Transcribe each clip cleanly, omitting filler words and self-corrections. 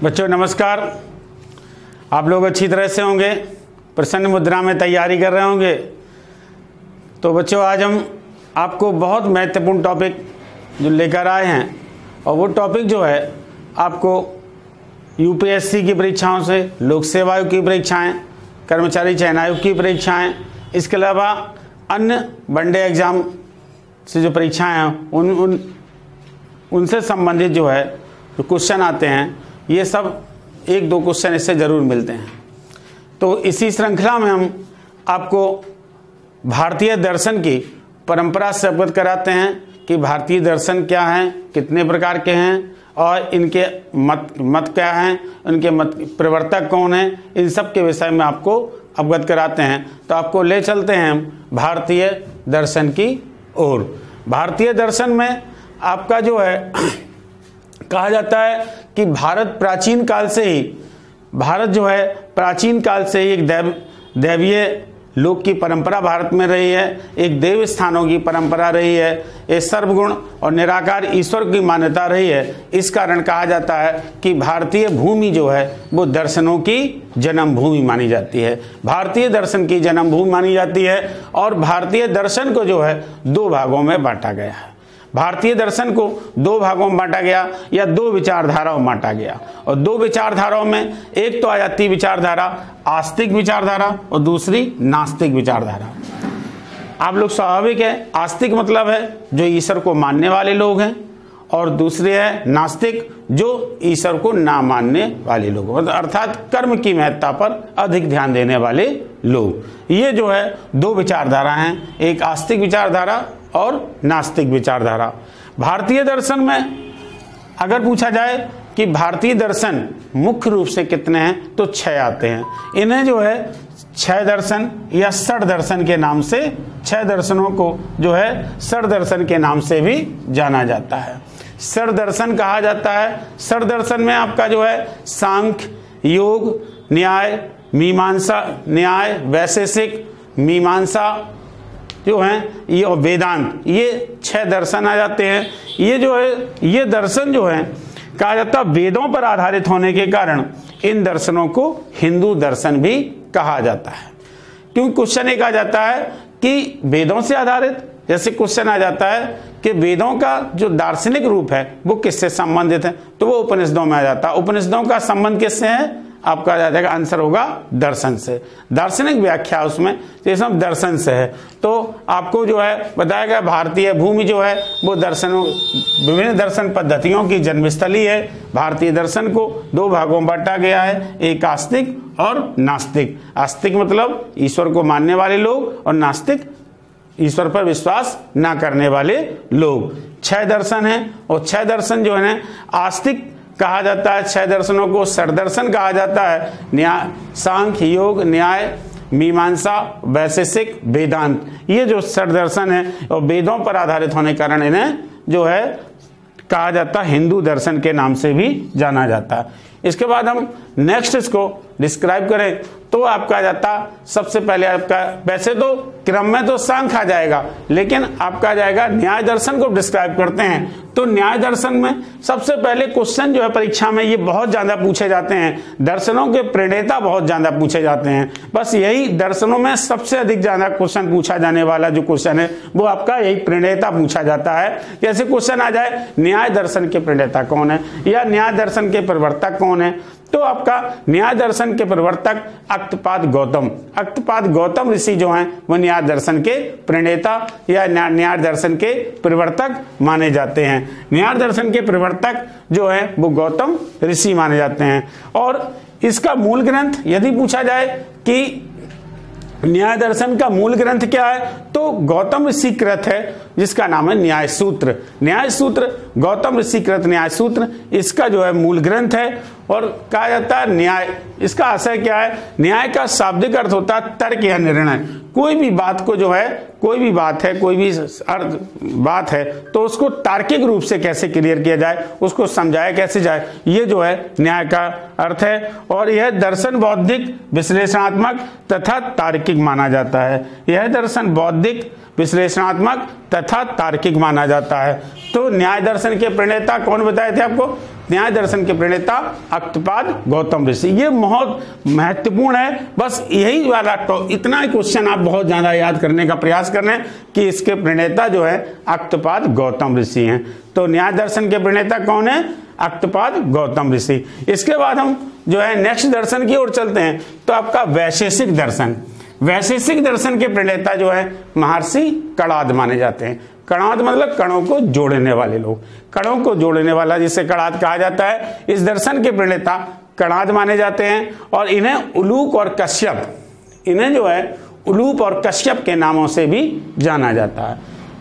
बच्चों नमस्कार। आप लोग अच्छी तरह से होंगे, प्रसन्न मुद्रा में तैयारी कर रहे होंगे। तो बच्चों आज हम आपको बहुत महत्वपूर्ण टॉपिक जो लेकर आए हैं, और वो टॉपिक जो है आपको यूपीएससी की परीक्षाओं से, लोक सेवा आयोग की परीक्षाएं, कर्मचारी चयन आयोग की परीक्षाएं, इसके अलावा अन्य वनडे एग्ज़ाम से जो परीक्षाएं हैं उनसे संबंधित जो है जो क्वेश्चन आते हैं, ये सब एक दो क्वेश्चन इससे ज़रूर मिलते हैं। तो इसी श्रृंखला में हम आपको भारतीय दर्शन की परंपरा से अवगत कराते हैं कि भारतीय दर्शन क्या हैं, कितने प्रकार के हैं और इनके मत क्या हैं, उनके मत प्रवर्तक कौन हैं, इन सब के विषय में आपको अवगत कराते हैं। तो आपको ले चलते हैं हम भारतीय दर्शन की ओर। भारतीय दर्शन में आपका जो है कहा जाता है कि भारत जो है प्राचीन काल से ही एक दैवीय लोक की परंपरा भारत में रही है, एक देव स्थानों की परंपरा रही है, एक सर्वगुण और निराकार ईश्वर की मान्यता रही है। इस कारण कहा जाता है कि भारतीय भूमि जो है वो दर्शनों की जन्म भूमि मानी जाती है, भारतीय दर्शन की जन्म भूमि मानी जाती है। और भारतीय दर्शन को जो है दो भागों में बांटा गया है। भारतीय दर्शन को दो भागों में बांटा गया या दो विचारधाराओं में बांटा गया, और दो विचारधाराओं में एक तो आ जाती विचारधारा आस्तिक विचारधारा और दूसरी नास्तिक विचारधारा। आप लोग स्वाभाविक है, आस्तिक मतलब है जो ईश्वर को मानने वाले लोग हैं, और दूसरे है नास्तिक जो ईश्वर को ना मानने वाले लोग, अर्थात कर्म की महत्ता पर अधिक ध्यान देने वाले लोग। ये जो है दो विचारधारा हैं, एक आस्तिक विचारधारा और नास्तिक विचारधारा। भारतीय दर्शन में अगर पूछा जाए कि भारतीय दर्शन मुख्य रूप से कितने हैं, तो 6 आते हैं। इन्हें जो है 6 दर्शन या षड दर्शन के नाम से, 6 दर्शनों को जो है षड दर्शन के नाम से भी जाना जाता है। षड दर्शन कहा जाता है। षड दर्शन में आपका जो है सांख्य, योग, न्याय, मीमांसा, न्याय, वैशेषिक, मीमांसा जो हैं ये, और वेदांत, ये 6 दर्शन आ जाते हैं। ये जो है ये दर्शन जो है कहा जाता है वेदों पर आधारित होने के कारण इन दर्शनों को हिंदू दर्शन भी कहा जाता है। क्योंकि क्वेश्चन एक आ जाता है कि वेदों से आधारित, जैसे क्वेश्चन आ जाता है कि वेदों का जो दार्शनिक रूप है वो किससे संबंधित है, तो वो उपनिषदों में आ जाता है। उपनिषदों का संबंध किससे है, आपका आ जाएगा आंसर होगा दर्शन से। दार्शनिक व्याख्या उसमें जैसे दर्शन से है। तो आपको जो है बताया गया भारतीय भूमि जो है वो दर्शनों, विभिन्न दर्शन पद्धतियों की जन्मस्थली है। भारतीय दर्शन को दो भागों में बांटा गया है, एक आस्तिक और नास्तिक। आस्तिक मतलब ईश्वर को मानने वाले लोग, और नास्तिक ईश्वर पर विश्वास ना करने वाले लोग। 6 दर्शन हैं, और 6 दर्शन जो है आस्तिक कहा जाता है, 6 दर्शनों को षड दर्शन कहा जाता है। न्याय, सांख्य, योग, न्याय, मीमांसा, वैशेषिक, वेदांत, ये जो षड दर्शन है और वेदों पर आधारित होने के कारण इन्हें जो है कहा जाता है हिंदू दर्शन के नाम से भी जाना जाता है। इसके बाद हम नेक्स्ट इसको डिस्क्राइब करें तो आपका आ जाता सबसे पहले आपका, वैसे तो क्रम में तो सांख्य आ जाएगा, लेकिन आपका आ जाएगा न्याय दर्शन को डिस्क्राइब करते हैं। तो न्याय दर्शन में सबसे पहले क्वेश्चन जो है परीक्षा में ये बहुत ज्यादा पूछे जाते हैं, दर्शनों के प्रणेता बहुत ज्यादा पूछे जाते हैं। बस यही दर्शनों में सबसे अधिक ज्यादा क्वेश्चन पूछा जाने वाला जो क्वेश्चन है वो आपका यही प्रणेता पूछा जाता है। जैसे क्वेश्चन आ जाए न्याय दर्शन के प्रणेता कौन है या न्याय दर्शन के प्रवर्तक कौन है, तो आपका न्याय दर्शन के प्रवर्तक अक्तपाद गौतम ऋषि जो हैं वो न्याय दर्शन के प्रणेता या न्याय दर्शन के प्रवर्तक माने जाते हैं। न्याय दर्शन के प्रवर्तक जो है वो गौतम ऋषि माने जाते हैं। और इसका मूल ग्रंथ यदि पूछा जाए कि न्याय दर्शन का मूल ग्रंथ क्या है, तो गौतम ऋषि कृत है जिसका नाम है न्याय सूत्र। न्याय सूत्र, गौतम ऋषि कृत न्याय सूत्र, इसका जो है मूल ग्रंथ है। और कहा जाता है न्याय, इसका आशय क्या है, न्याय का शाब्दिक अर्थ होता है तर्क या निर्णय। कोई भी बात को जो है, कोई भी बात है, कोई भी अर्थ बात है, तो उसको तार्किक रूप से कैसे क्लियर किया जाए, उसको समझाया कैसे जाए, ये जो है न्याय का अर्थ है। और यह दर्शन बौद्धिक, विश्लेषणात्मक तथा तार्किक माना जाता है। यह दर्शन बौद्धिक, विश्लेषणात्मक तथा तार्किक माना जाता है। तो न्याय दर्शन के प्रणेता कौन बताए थे आपको, न्याय दर्शन के प्रणेता अक्तपाद गौतम ऋषि। ये बहुत महत्वपूर्ण है, बस यही वाला इतना ही क्वेश्चन आप बहुत ज्यादा याद करने का प्रयास कर रहे हैं कि इसके प्रणेता जो है अक्तपाद गौतम ऋषि हैं। तो न्याय दर्शन के प्रणेता कौन है? अक्तपाद गौतम ऋषि। इसके बाद हम जो है नेक्स्ट दर्शन की ओर चलते हैं। तो आपका वैशेषिक दर्शन, वैशेषिक दर्शन के प्रणेता जो है महर्षि कणाद माने जाते हैं। कणाद मतलब कणों को जोड़ने वाले लोग, कणों को जोड़ने वाला जिसे कणाद कहा जाता है। इस दर्शन के प्रणेता कणाद माने जाते हैं और इन्हें उलूक और कश्यप, इन्हें जो है उलूक और कश्यप के नामों से भी जाना जाता है।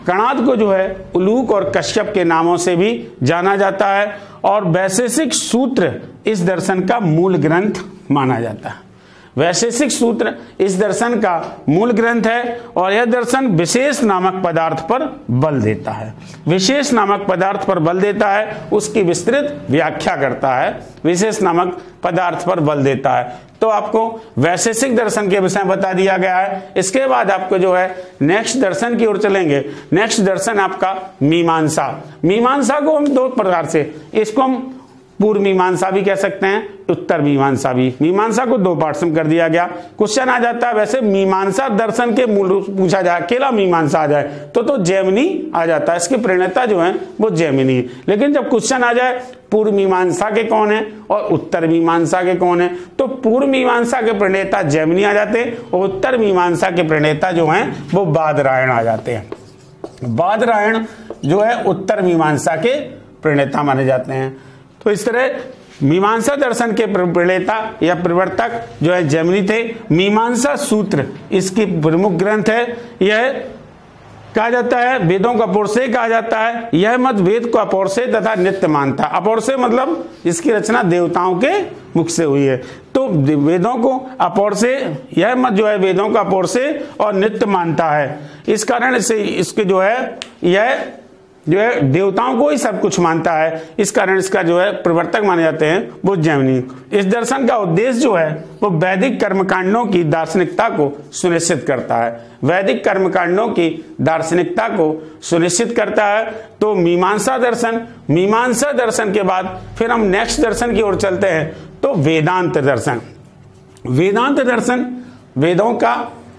कणाद को जो है उलूक और कश्यप के नामों से भी जाना जाता है और वैशेषिक सूत्र इस दर्शन का मूल ग्रंथ माना जाता है। वैशेषिक सूत्र इस दर्शन का मूल ग्रंथ है और यह दर्शन विशेष नामक पदार्थ पर बल देता है। विशेष नामक पदार्थ पर बल देता है, उसकी विस्तृत व्याख्या करता है। विशेष नामक पदार्थ पर बल देता है। तो आपको वैशेषिक दर्शन के विषय बता दिया गया है। इसके बाद आपको जो है नेक्स्ट दर्शन की ओर चलेंगे। नेक्स्ट दर्शन आपका मीमांसा। मीमांसा को हम दो प्रकार से, इसको हम पूर्व मीमांसा भी कह सकते हैं, उत्तर मीमांसा भी। मीमांसा को दो पार्ट्स में कर दिया गया। क्वेश्चन आ जाता है वैसे मीमांसा दर्शन के मूल रूप पूछा जाए, अकेला मीमांसा आ जाए तो जैमिनी आ जाता है। इसके प्रणेता जो है वो जैमिनी है। लेकिन जब क्वेश्चन आ जाए पूर्व मीमांसा के कौन है और उत्तर मीमांसा के कौन है, तो पूर्व मीमांसा के प्रणेता जैमिनी आ जाते हैं और उत्तर मीमांसा के प्रणेता जो है वो बादरायण आ जाते हैं। बादरायण जो है उत्तर मीमांसा के प्रणेता माने जाते हैं। तो इस तरह मीमांसा दर्शन के प्रणेता या प्रवर्तक जो है जैमिनी थे। मीमांसा सूत्र इसकी प्रमुख ग्रंथ है। यह कहा जाता है वेदों का अपौरुषेय कहा जाता है। यह मत वेद को अपौरुषेय तथा नित्य मानता है। अपौरुषेय मतलब इसकी रचना देवताओं के मुख से हुई है, तो वेदों को अपौरुषेय, यह मत जो है वेदों का अपौरुषेय और नित्य मानता है। इस कारण से इसके जो है यह जो है देवताओं को ही सब कुछ मानता है। इस कारण इसका जो है प्रवर्तक माने जाते हैं वो जैमिनी। इस दर्शन का उद्देश्य जो है वो वैदिक कर्मकांडों की दार्शनिकता को सुनिश्चित करता है। वैदिक कर्मकांडों की दार्शनिकता को सुनिश्चित करता है। तो मीमांसा दर्शन, मीमांसा दर्शन के बाद फिर हम नेक्स्ट दर्शन की ओर चलते हैं। तो वेदांत दर्शन। वेदांत दर्शन वेदों का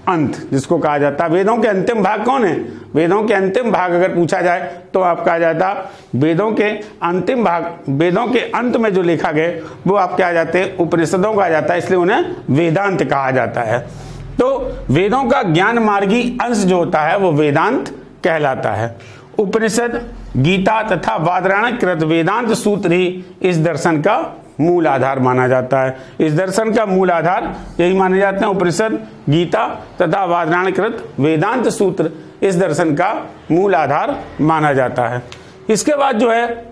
अंत जिसको कहा जाता है। वेदों के अंतिम भाग कौन है? वेदों के अंतिम भाग अगर पूछा जाए तो आप कहा जाता वेदों के अंतिम भाग, वेदों के अंत में जो लिखा गया वो आप क्या जाते हैं उपनिषदों का आ जाता है, इसलिए उन्हें वेदांत कहा जाता है। तो वेदों का ज्ञान मार्गी अंश जो होता है वो वेदांत कहलाता है। उपनिषद, गीता तथा बादरायण कृत वेदांत सूत्र ही इस दर्शन का मूल आधार माना जाता है। इस दर्शन का मूल आधार यही माने जाते हैं उपनिषद, गीता तथा बादरायण कृत वेदांत सूत्र इस दर्शन का मूल आधार माना जाता है। इसके बाद जो है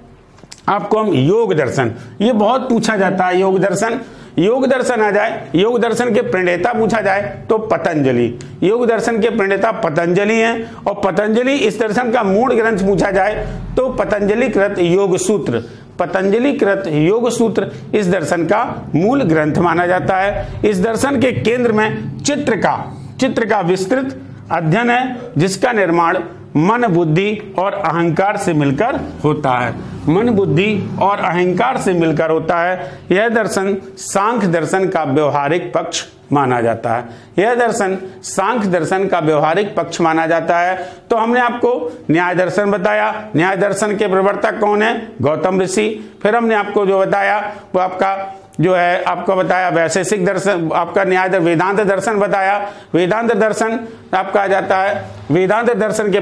आपको हम योग दर्शन, ये बहुत पूछा जाता है योग दर्शन। योग दर्शन आ जाए, योग दर्शन के प्रणेता पूछा जाए तो पतंजलि। योग दर्शन के प्रणेता पतंजलि हैं और पतंजलि इस दर्शन का मूल ग्रंथ पूछा जाए तो पतंजलि कृत योग सूत्र, पतंजलि कृत योग सूत्र इस दर्शन का मूल ग्रंथ माना जाता है। इस दर्शन के केंद्र में चित्र का विस्तृत अध्ययन है जिसका निर्माण मन, बुद्धि और अहंकार से मिलकर होता है। मन, बुद्धि और अहंकार से मिलकर होता है। यह दर्शन सांख्य दर्शन का व्यवहारिक पक्ष माना जाता है। यह दर्शन सांख्य दर्शन का व्यवहारिक पक्ष माना जाता है। तो हमने आपको न्याय दर्शन बताया। न्याय दर्शन के प्रवर्तक कौन है? गौतम ऋषि। फिर हमने आपको जो बताया वो आपका जो है आपको बताया वैशेषिक दर्शन, आपका न्याय वेदांत दर्शन बताया। वेदांत दर्शन आपका आ जाता है वेदांत दर्शन के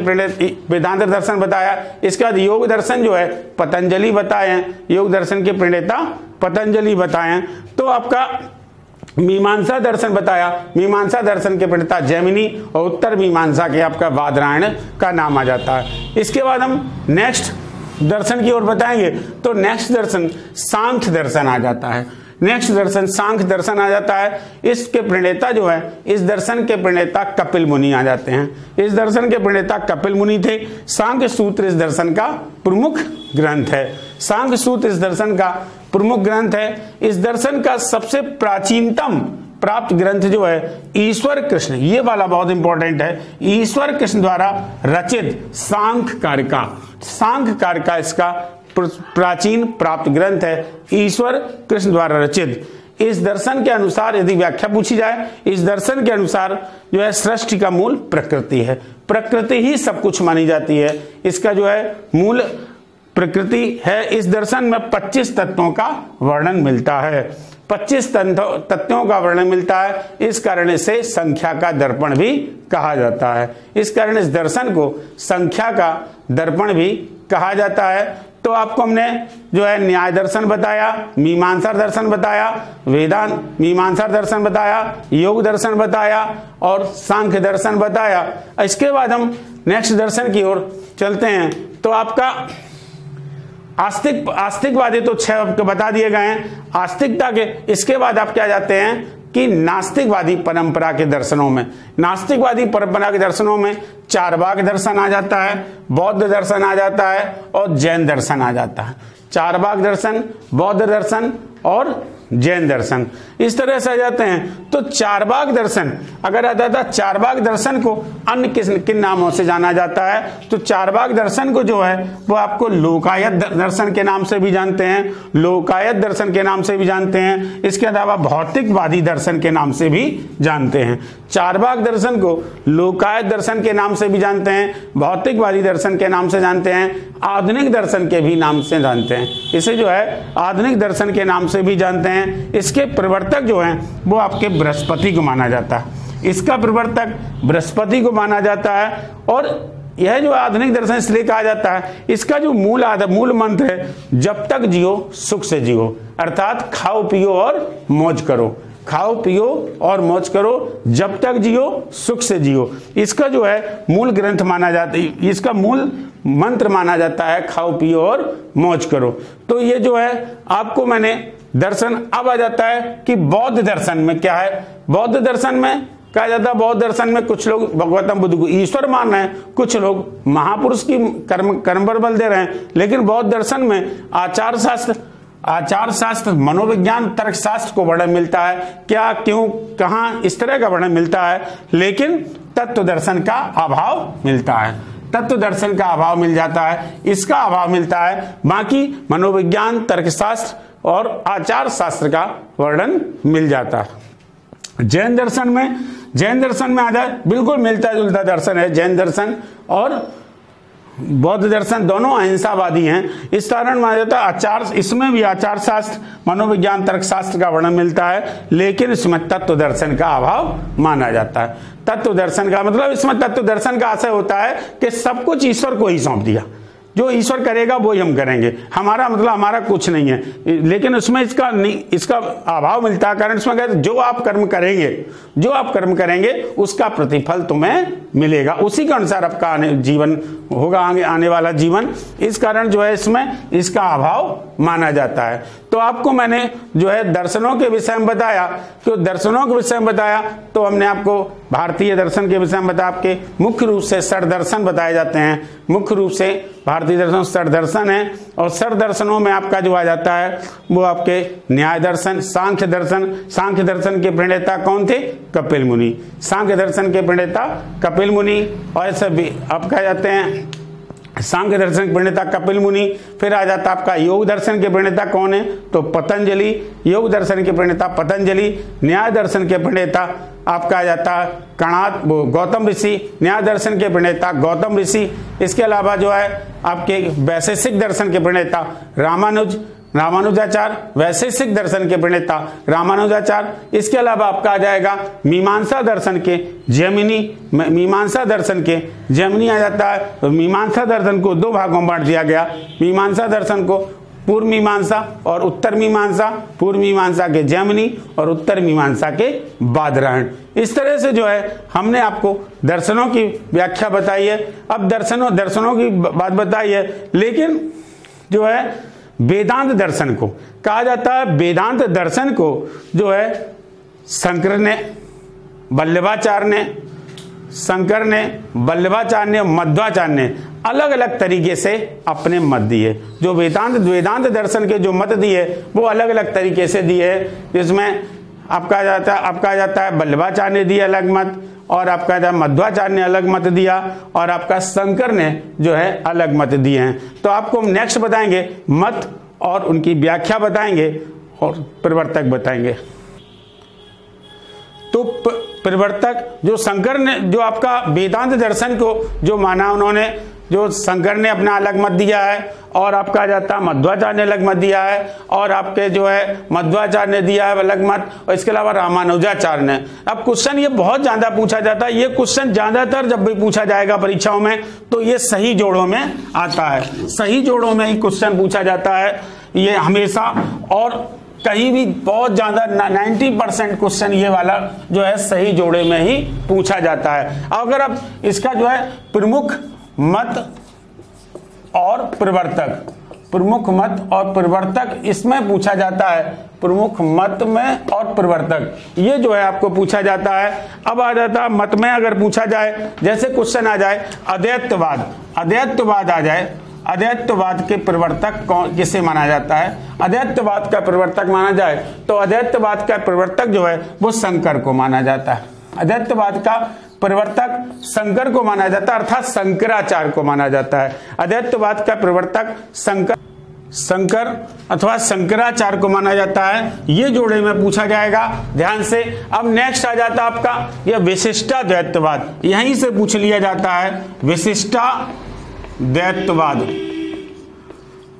वेदांत दर्शन बताया। इसके बाद योग दर्शन जो है पतंजलि बताए हैं, योग दर्शन के प्रणेता पतंजलि बताए हैं। तो आपका मीमांसा दर्शन बताया, मीमांसा दर्शन के प्रणेता जैमिनी और उत्तर मीमांसा के आपका बादरायण का नाम आ जाता है। इसके बाद हम नेक्स्ट दर्शन की ओर बताएंगे। तो नेक्स्ट दर्शन सांख्य दर्शन आ जाता है। नेक्स्ट दर्शन सांख्य दर्शन आ जाता है। इसके प्रणेता जो है इस दर्शन के प्रणेता कपिल मुनि आ जाते हैं। इस दर्शन के प्रणेता कपिल मुनि थे। सांख्य सूत्र इस दर्शन का प्रमुख ग्रंथ है। सांख्य सूत्र इस दर्शन का प्रमुख ग्रंथ है। इस दर्शन का सबसे प्राचीनतम प्राप्त ग्रंथ जो है ईश्वर कृष्ण, ये वाला बहुत इंपॉर्टेंट है, ईश्वर कृष्ण द्वारा रचित सांख्य कारिका। सांख्य कारिका इसका प्राचीन प्राप्त ग्रंथ है, ईश्वर कृष्ण द्वारा रचित। इस दर्शन के अनुसार यदि व्याख्या पूछी जाए, इस दर्शन के अनुसार जो है सृष्टि का मूल प्रकृति है, प्रकृति ही सब कुछ मानी जाती है। इसका जो है मूल प्रकृति है। इस दर्शन में 25 तत्वों का वर्णन मिलता है, 25 तत्वों का वर्णन मिलता है। इस कारण इसे संख्या का दर्पण भी कहा जाता है। इस कारण इस दर्शन को संख्या का दर्पण भी कहा जाता है। तो आपको हमने जो है न्याय दर्शन बताया, मीमांसा दर्शन बताया, वेदांत मीमांसा दर्शन बताया, योग दर्शन बताया और सांख्य दर्शन बताया। इसके बाद हम नेक्स्ट दर्शन की ओर चलते हैं। तो आपका आस्तिकवादी तो 6 आपको बता दिए गए हैं आस्तिकता के। इसके बाद आप क्या जाते हैं कि नास्तिकवादी परंपरा के दर्शनों में। नास्तिकवादी परंपरा के दर्शनों में चारवाक दर्शन आ जाता है, बौद्ध दर्शन आ जाता है और जैन दर्शन आ जाता है। चारवाक दर्शन, बौद्ध दर्शन और जैन दर्शन इस तरह से आ जाते हैं। तो चारवाक दर्शन अगर आता था, चारवाक दर्शन को अन्य किन नामों से जाना जाता है? तो चारवाक दर्शन को जो है वो आपको लोकायत दर्शन के नाम से भी जानते हैं, लोकायत दर्शन के नाम से भी जानते हैं। इसके अलावा भौतिकवादी दर्शन के नाम से भी जानते हैं। चारवाक दर्शन को लोकायत दर्शन के नाम से भी जानते हैं, भौतिकवादी दर्शन के नाम से जानते हैं, आधुनिक दर्शन के भी नाम से जानते हैं। इसे जो है आधुनिक दर्शन के नाम से भी जानते हैं। इसके प्रवर्तक जो हैं वो आपके बृहस्पति को माना जाता है। इसका प्रवर्तक बृहस्पति को माना जाता है। और यह जो आधुनिक दर्शन इसलिए कहा जाता है, इसका जो मूल मंत्र है, जब तक जियो सुख से जियो, अर्थात खाओ पियो और मौज करो, खाओ पियो और मौज करो, जब तक जियो सुख से जियो। इसका जो है मूल ग्रंथ माना जाता है, इसका मूल मंत्र माना जाता है, खाओ पियो और मौज करो। तो ये जो है आपको मैंने दर्शन। अब आ जाता है कि बौद्ध दर्शन में क्या है। बौद्ध दर्शन में कहा जाता है, बौद्ध दर्शन में कुछ लोग भगवान बुद्ध को ईश्वर मान रहे हैं, कुछ लोग महापुरुष की कर्म पर बल दे रहे हैं। लेकिन बौद्ध दर्शन में आचार शास्त्र, मनोविज्ञान, तर्क शास्त्र को वर्णन मिलता है, क्या, क्यों, कहां, इस तरह का वर्णन मिलता है। लेकिन तत्व दर्शन का अभाव मिलता है, तत्व दर्शन का अभाव मिल जाता है, इसका अभाव मिलता है। बाकी मनोविज्ञान, तर्कशास्त्र और आचार शास्त्र का वर्णन मिल जाता है। जैन दर्शन में आ जाए, बिल्कुल मिलता जुलता दर्शन है जैन दर्शन और बौद्ध दर्शन, दोनों अहिंसावादी हैं। इस कारण माना जाता है आचार, इसमें भी आचार शास्त्र, मनोविज्ञान, तर्कशास्त्र का वर्णन मिलता है। लेकिन इसमें तत्व दर्शन का अभाव माना जाता है। तत्व दर्शन का मतलब, इसमें तत्व दर्शन का आशय होता है कि सब कुछ ईश्वर को ही सौंप दिया, जो ईश्वर करेगा वो ही हम करेंगे, हमारा मतलब हमारा कुछ नहीं है। लेकिन उसमें इसका अभाव मिलता है। कारण इसमें कहते जो आप कर्म करेंगे उसका प्रतिफल तुम्हें मिलेगा, उसी के अनुसार आपका जीवन होगा, आने वाला जीवन। इस कारण जो है इसमें इसका अभाव माना जाता है। तो आपको मैंने जो है दर्शनों के विषय में बताया, तो हमने आपको भारतीय दर्शन के विषय में बताया। आपके मुख्य रूप से षड दर्शन बताए जाते हैं, मुख्य रूप से भारतीय दर्शन षड दर्शन है। और षड दर्शनों में आपका जो आ जाता है वो आपके न्याय दर्शन, सांख्य दर्शन के प्रणेता कौन थे? कपिल मुनि। सांख्य दर्शन के प्रणेता कपिल मुनि। और ऐसे भी आप कह जाते हैं सांख्य दर्शन के प्रणेता कपिल मुनि। फिर आ जाता आपका योग दर्शन के प्रणेता कौन है? तो पतंजलि। योग दर्शन के प्रणेता पतंजलि। न्याय दर्शन के प्रणेता आपका आ जाता कणाद, गौतम ऋषि। न्याय दर्शन के प्रणेता गौतम ऋषि। इसके अलावा जो है आपके वैशेषिक दर्शन के प्रणेता रामानुजाचार्य, वैशेषिक दर्शन के प्रणेता रामानुजाचार्य। इसके अलावा आपका आ जाएगा मीमांसा दर्शन के जैमिनी आ जाता है। मीमांसा दर्शन को 2 भागों में बांट दिया गया। मीमांसा दर्शन को पूर्व मीमांसा और उत्तर मीमांसा, पूर्व मीमांसा के जैमिनी और उत्तर मीमांसा के बादरायण। इस तरह से जो है हमने आपको दर्शनों की व्याख्या बताई है। अब दर्शनों की बात बताई है, लेकिन जो है वेदांत दर्शन को कहा जाता है। वेदांत दर्शन को जो है शंकर ने, वल्लभाचार्य ने, मध्वाचार्य ने अलग अलग तरीके से अपने मत दिए। जो वेदांत दर्शन के जो मत दिए वो अलग अलग तरीके से दिए। जिसमें आपका जाता है वल्लभाचार्य ने दिए अलग मत, और आपका मध्वाचार्य ने अलग मत दिया और आपका शंकर ने जो है अलग मत दिए हैं। तो आपको हम नेक्स्ट बताएंगे मत और उनकी व्याख्या बताएंगे और प्रवर्तक बताएंगे। तो प्रवर्तक जो शंकर ने, जो आपका वेदांत दर्शन को जो माना उन्होंने, जो शंकर ने अपना अलग मत दिया है और आपका जाता मध्वाचार्य ने अलग मत दिया है और आपके जो है मध्वाचार्य ने दिया है अलग मत, और इसके अलावा रामानुजाचार्य ने। अब क्वेश्चन ये बहुत ज्यादा पूछा जाता है, ये क्वेश्चन ज्यादातर जब भी पूछा जाएगा परीक्षाओं में तो ये सही जोड़ों में आता है, सही जोड़ों में ही क्वेश्चन पूछा जाता है ये हमेशा, और कहीं भी बहुत ज्यादा 90% क्वेश्चन ये वाला जो है सही जोड़े में ही पूछा जाता है। अगर अब इसका जो है प्रमुख मत और प्रवर्तक, प्रमुख मत और प्रवर्तक इसमें पूछा जाता है, प्रमुख मत में और प्रवर्तक ये जो है आपको पूछा जाता है। अब आ जाता है मत में, अगर पूछा जाए जैसे क्वेश्चन आ जाए अद्वैतवाद, अद्वैतवाद आ जाए, अद्वैतवाद के प्रवर्तक कौन किसे माना जाता है, अद्वैतवाद का प्रवर्तक माना जाए तो अद्वैतवाद का प्रवर्तक जो है वो शंकर को माना जाता है, अद्वैतवाद का प्रवर्तक शंकर को माना जाता है, अर्थात शंकराचार्य को माना जाता है। अद्वैतवाद का प्रवर्तक शंकर अथवा शंकराचार्य को माना जाता है, ये जोड़े में पूछा जाएगा ध्यान से। अब नेक्स्ट आ जाता है आपका यह विशिष्टाद्वैतवाद, यहीं से पूछ लिया जाता है विशिष्टाद्वैतवाद।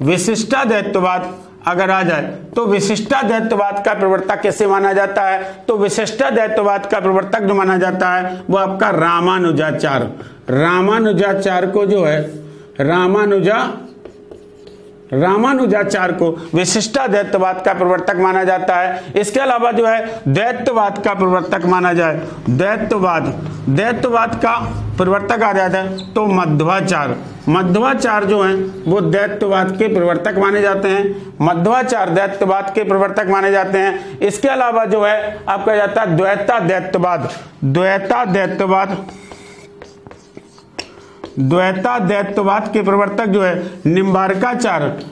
विशिष्टाद्वैतवाद अगर आ जाए तो विशिष्टाद्वैतवाद का प्रवर्तक कैसे माना जाता है, तो विशिष्टाद्वैतवाद का प्रवर्तक जो माना जाता है वो आपका रामानुजाचार्य, रामानुजाचार्य को जो है रामानुजाचार्य को विशिष्टाद्वैतवाद का प्रवर्तक माना जाता है। इसके अलावा जो है द्वैतवाद का प्रवर्तक माना जाए, द्वैतवाद का प्रवर्तक आ जाता है तो मध्वाचार्य, मध्वाचार्य जो हैं वो द्वैतवाद के प्रवर्तक माने जाते हैं, मध्वाचार्य द्वैतवाद के प्रवर्तक माने जाते हैं। इसके अलावा जो है आपका जाता है द्वैताद्वैतवाद, द्वैताद्वैतवाद के प्रवर्तक जो है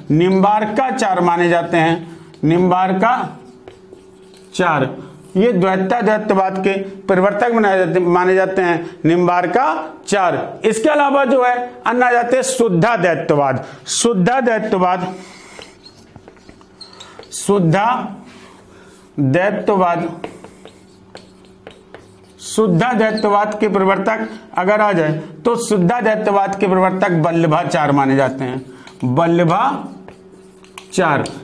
निम्बार्काचार्य माने जाते हैं, निम्बार्काचार्य ये द्वैताद्वैतवाद के प्रवर्तक माने जाते हैं, निम्बार्काचार्य। इसके अलावा जो है अन्य आ जाते हैं शुद्धाद्वैतवाद, शुद्धाद्वैतवाद के प्रवर्तक अगर आ जाए तो शुद्धाद्वैतवाद के प्रवर्तक वल्लभाचार्य माने जाते हैं, वल्लभाचार्य।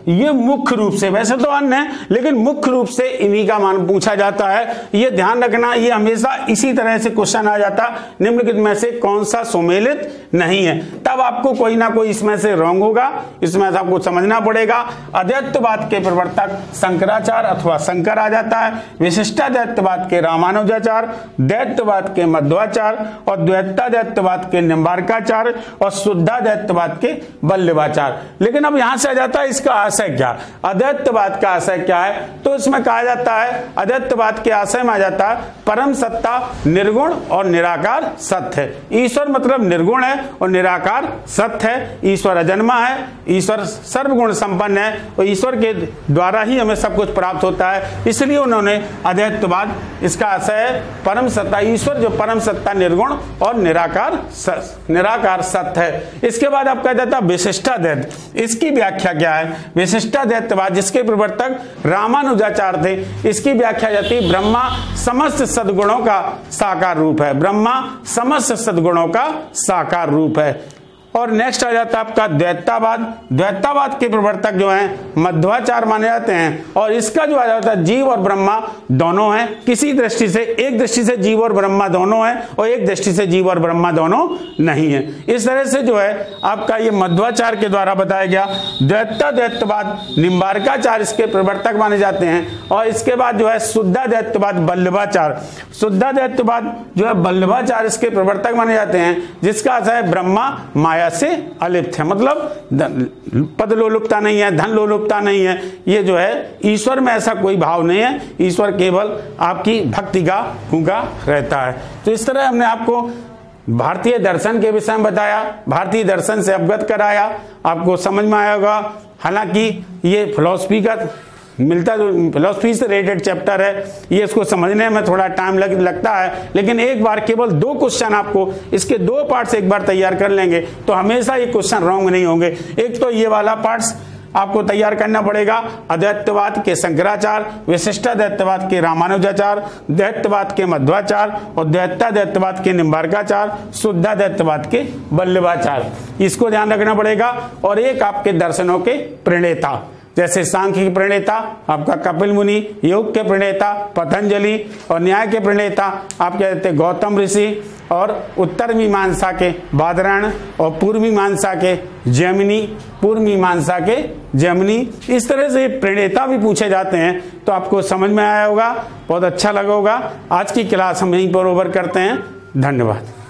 ये मुख्य रूप से, वैसे तो अन्य है लेकिन मुख्य रूप से इन्हीं का मान पूछा जाता है। ये ध्यान रखना, ये हमेशा इसी तरह से क्वेश्चन आ जाता निम्नलिखित में से कौन सा सुमेलित नहीं है, तब आपको कोई ना कोई इसमें से रॉन्ग होगा, इसमें से आपको समझना पड़ेगा। अद्वैतवाद के प्रवर्तक शंकराचार्य अथवा शंकर आ जाता है, विशिष्टाद्वैतवाद के रामानुजाचार्य, द्वैतवाद के मध्वाचार्य और द्वैताद्वैतवाद के निम्बार्काचार्य और शुद्धाद्वैतवाद के वल्लभाचार्य। लेकिन अब यहां से आ जाता है इसका आशय क्या, अद्वैतवाद का आशय क्या है, तो इसमें कहा जाता है अद्वैतवाद के आशय में आ जाता है परम सत्ता निर्गुण और निराकार सत्य है। ईश्वर मतलब निर्गुण है और निराकार सत्य है, ईश्वर अजन्मा है, ईश्वर सर्वगुण संपन्न है और ईश्वर के द्वारा ही हमें सब कुछ प्राप्त होता है, इसलिए उन्होंने अद्वैतवाद इसका आशय है परम सत्ता, ईश्वर जो परम सत्ता निर्गुण और निराकार सत्य है। इसके बाद आपका कहा जाता है विशिष्टाद्वैत, इसकी व्याख्या क्या है, विशिष्टाद्वैतवाद जिसके प्रवर्तक रामानुजाचार्य थे, इसकी व्याख्या जाती है ब्रह्मा समस्त सद्गुणों का साकार रूप है, ब्रह्मा समस्त सद्गुणों का साकार रूप है। और नेक्स्ट आ जाता है आपका द्वैतावाद, द्वैतावाद के प्रवर्तक जो हैं मध्वाचार्य माने जाते हैं और इसका जो आ जाता है जीव और ब्रह्मा दोनों हैं, किसी दृष्टि से, एक दृष्टि से जीव और ब्रह्मा दोनों हैं और एक दृष्टि से जीव और ब्रह्मा दोनों नहीं है। इस तरह से जो है आपका ये मध्वाचार्य के द्वारा बताया गया। द्वैताद्वैतवाद निम्बार्काचार्य इसके प्रवर्तक माने जाते हैं और इसके बाद जो है शुद्धाद्वैतवाद वल्लभाचार्य, शुद्धाद्वैतवाद जो है वल्लभाचार्य इसके प्रवर्तक माने जाते हैं, जिसका अर्थ है ब्रह्मा माया से अलिप्त है, मतलब पद लोलुपता नहीं है, धन लोलुपता नहीं है, ये जो है ईश्वर में ऐसा कोई भाव नहीं है, ईश्वर केवल आपकी भक्ति का भूखा रहता है। तो इस तरह हमने आपको भारतीय दर्शन के विषय में बताया, भारतीय दर्शन से अवगत कराया, आपको समझ में आया होगा। हालांकि ये फिलॉसफी का मिलता जो फिलॉसफी से रिलेटेड चैप्टर है, ये इसको समझने में थोड़ा टाइम लगता है, लेकिन एक बार केवल 2 क्वेश्चन आपको इसके 2 पार्ट्स एक बार तैयार कर लेंगे तो हमेशा ये क्वेश्चन रॉन्ग नहीं होंगे। एक तो ये वाला पार्ट्स आपको तैयार करना पड़ेगा, अद्वैतवाद के शंकराचार्य, विशिष्टाद्वैतवाद के रामानुजाचार्य, द्वैतवाद के मध्वाचार्य और द्वैताद्वैतवाद के निम्बार्काचार्य, शुद्धाद्वैतवाद के वल्लभाचार्य, इसको ध्यान रखना पड़ेगा। और एक आपके दर्शनों के प्रणेता, जैसे सांख्य के प्रणेता आपका कपिल मुनि, योग के प्रणेता पतंजलि और न्याय के प्रणेता आप क्या कहते हैं गौतम ऋषि, और उत्तर मीमांसा के बादरायण और पूर्व मीमांसा के जैमिनी, पूर्व मीमांसा के जैमिनी। इस तरह से प्रणेता भी पूछे जाते हैं। तो आपको समझ में आया होगा, बहुत अच्छा लगा होगा। आज की क्लास हम यहीं पर ओवर करते हैं। धन्यवाद।